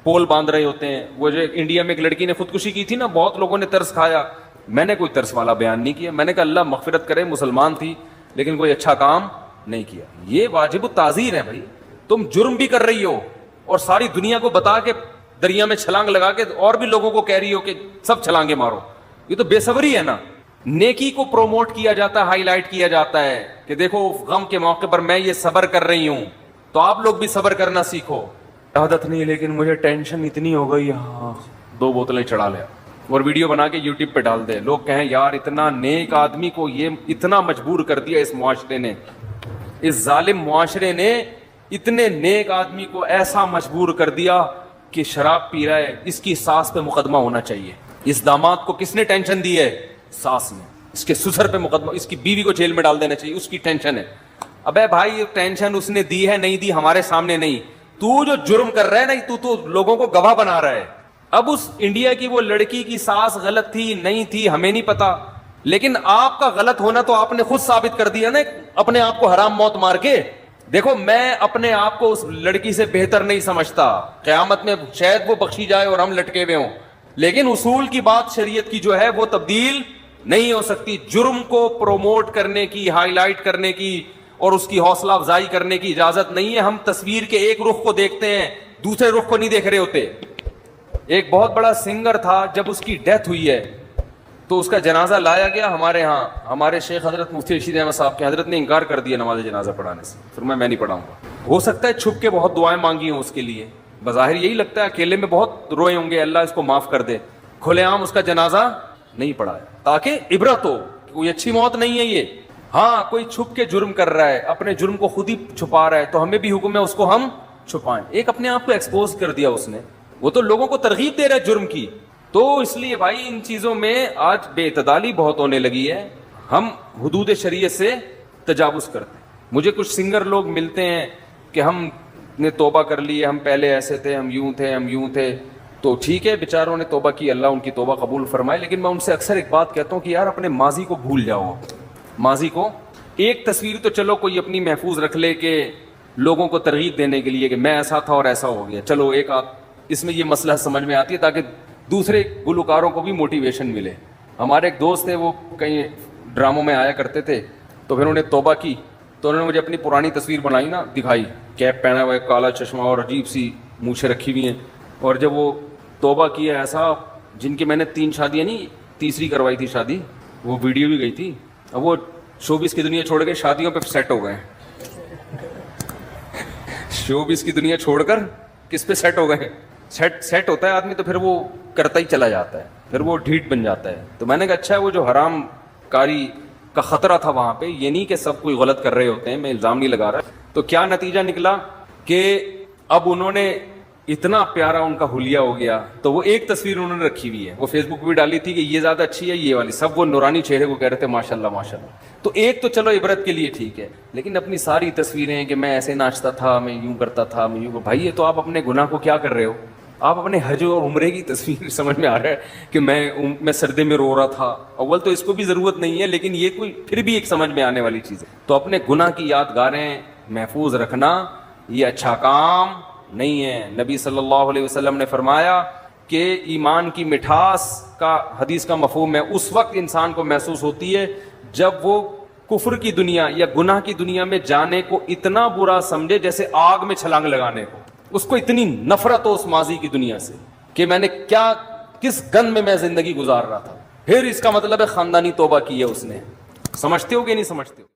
پول باندھ رہے ہوتے ہیں. وہ جو انڈیا میں ایک لڑکی نے خودکشی کی تھی نا، بہت لوگوں نے ترس کھایا. میں نے کوئی ترس والا بیان نہیں کیا، میں نے کہا اللہ مغفرت کرے، مسلمان تھی لیکن کوئی اچھا کام نہیں کیا. یہ واجب التعزیر ہے بھائی. تم جرم بھی کر رہی ہو اور ساری دنیا کو بتا کے دریا میں چھلانگ لگا کے اور بھی لوگوں کو کہہ رہی ہو کہ سب چھلانگے مارو. یہ تو بے صبری ہے نا. نیکی کو پروموٹ کیا جاتا ہے، ہائی لائٹ کیا جاتا ہے کہ دیکھو غم کے موقع پر میں یہ صبر کر رہی ہوں، تو آپ لوگ بھی صبر کرنا سیکھو. عادت نہیں لیکن مجھے ٹینشن اتنی ہو گئی، ہاں 2 بوتلیں چڑھا لیا اور ویڈیو بنا کے یوٹیوب پہ ڈال دے. لوگ کہیں یار اتنا نیک آدمی کو یہ اتنا مجبور کر دیا اس معاشرے نے، اس ظالم معاشرے نے اتنے نیک آدمی کو ایسا مجبور کر دیا کہ شراب پی رہا ہے، اس کی ساس پہ مقدمہ ہونا چاہیے. اس داماد کو کس نے ٹینشن دی ہے؟ ساس نے. اس کے سسر پہ مقدمہ، اس کی بیوی کو جیل میں ڈال دینا چاہیے، اس کی ٹینشن ہے. ابے بھائی ٹینشن اس نے دی ہے، نہیں دی ہمارے سامنے نہیں. تو جو جرم کر رہا ہے نا، تو لوگوں کو گواہ بنا رہا ہے. اب اس انڈیا کی وہ لڑکی کی ساس غلط تھی نہیں تھی ہمیں نہیں پتا، لیکن آپ کا غلط ہونا تو آپ نے خود ثابت کر دیا نا اپنے آپ کو حرام موت مار کے. دیکھو میں اپنے آپ کو اس لڑکی سے بہتر نہیں سمجھتا، قیامت میں شاید وہ بخشی جائے اور ہم لٹکے ہوئے ہوں، لیکن اصول کی بات شریعت کی جو ہے وہ تبدیل نہیں ہو سکتی. جرم کو پروموٹ کرنے کی, ہائی لائٹ کرنے کی اور اس کی حوصلہ افزائی کرنے کی اجازت نہیں ہے. ہم تصویر کے ایک رخ کو دیکھتے ہیں, دوسرے رخ کو نہیں دیکھ رہے ہوتے. ایک بہت بڑا سنگر تھا, جب اس کی ڈیتھ ہوئی ہے تو اس کا جنازہ لایا گیا ہمارے ہاں. ہمارے شیخ حضرت مفتی رشید احمد صاحب کے حضرت نے انکار کر دیا نماز جنازہ پڑھانے سے. پھر میں نہیں پڑھاؤں گا. ہو سکتا ہے چھپ کے بہت دعائیں مانگی ہوں اس کے لیے, بظاہر یہی لگتا ہے اکیلے میں بہت روئے ہوں گے, اللہ اس کو معاف کر دے. کھلے عام اس کا جنازہ نہیں پڑھایا تاکہ عبرت ہو, کوئی اچھی موت نہیں ہے یہ. ہاں کوئی چھپ کے جرم کر رہا ہے, اپنے جرم کو خود ہی چھپا رہا ہے, تو ہمیں بھی حکم ہے اس کو ہم چھپائیں. ایک اپنے آپ کو ایکسپوز کر دیا اس نے, وہ تو لوگوں کو ترغیب دے رہا ہے جرم کی. تو اس لیے بھائی ان چیزوں میں آج بے اعتدالی بہت ہونے لگی ہے. ہم حدود شریعت سے تجاوز کرتے ہیں. مجھے کچھ سنگر لوگ ملتے ہیں کہ ہم نے توبہ کر لی ہے, ہم پہلے ایسے تھے, ہم یوں تھے. تو ٹھیک ہے, بیچاروں نے توبہ کی, اللہ ان کی توبہ قبول فرمائے. لیکن میں ان سے اکثر ایک بات کہتا ہوں کہ یار اپنے ماضی کو بھول جاؤ. ماضی کو, ایک تصویر تو چلو کوئی اپنی محفوظ رکھ لے کہ لوگوں کو ترغیب دینے کے لیے کہ میں ایسا تھا اور ایسا ہو گیا, چلو ایک اس میں یہ مسئلہ سمجھ میں آتی ہے تاکہ دوسرے گلوکاروں کو بھی موٹیویشن ملے. ہمارے ایک دوست تھے, وہ کہیں ڈراموں میں آیا کرتے تھے, تو پھر انہوں نے توبہ کی تو انہوں نے مجھے اپنی پرانی تصویر بنائی نا, دکھائی, کیپ پہنا ہوا ہے, کالا چشمہ اور عجیب سی مونچھیں رکھی ہوئی ہیں. اور جب وہ توبہ کیا, ایسا جن کی میں نے 3 شادیاں نہیں, تیسری کروائی تھی شادی, وہ ویڈیو بھی گئی تھی. اب وہ شوبز کی دنیا چھوڑ کے شادیوں پہ سیٹ ہو گئے. شوبز کی دنیا چھوڑ کر کس پہ سیٹ ہو گئے. سیٹ ہوتا ہے آدمی تو پھر وہ کرتا ہی چلا جاتا ہے, پھر وہ ڈھیٹ بن جاتا ہے. تو میں نے کہا اچھا ہے, وہ جو حرام کاری کا خطرہ تھا وہاں پہ, یہ نہیں کہ سب کوئی غلط کر رہے ہوتے ہیں, میں الزام نہیں لگا رہا. تو کیا نتیجہ نکلا کہ اب انہوں نے اتنا پیارا ان کا حلیہ ہو گیا, تو وہ ایک تصویر انہوں نے رکھی ہوئی ہے, وہ فیس بک پہ بھی ڈالی تھی کہ یہ زیادہ اچھی ہے یہ والی, سب وہ نورانی چہرے کو کہہ رہے تھے ماشاء اللہ ماشاء اللہ. تو ایک تو چلو عبرت کے لیے ٹھیک ہے, لیکن اپنی ساری تصویریں کہ میں ایسے ناچتا تھا, میں یوں کرتا تھا, میں یوں, بھائی یہ تو آپ اپنے گناہ کو کیا کر رہے ہو. آپ اپنے حج اور عمرے کی تصویر سمجھ میں آ رہا ہے کہ میں سردی میں رو رہا تھا. اول تو اس کو بھی ضرورت نہیں ہے, لیکن یہ کوئی پھر بھی ایک سمجھ میں آنے والی چیز ہے. تو اپنے گناہ کی یادگاریں محفوظ رکھنا یہ اچھا کام نہیں ہے. نبی صلی اللہ علیہ وسلم نے فرمایا کہ ایمان کی مٹھاس کا, حدیث کا مفہوم ہے, اس وقت انسان کو محسوس ہوتی ہے جب وہ کفر کی دنیا یا گناہ کی دنیا میں جانے کو اتنا برا سمجھے جیسے آگ میں چھلانگ لگانے کو. اس کو اتنی نفرت ہو اس ماضی کی دنیا سے کہ میں نے کس گند میں زندگی گزار رہا تھا. پھر اس کا مطلب ہے خاندانی توبہ کی ہے اس نے. سمجھتے ہو کہ نہیں سمجھتے ہو؟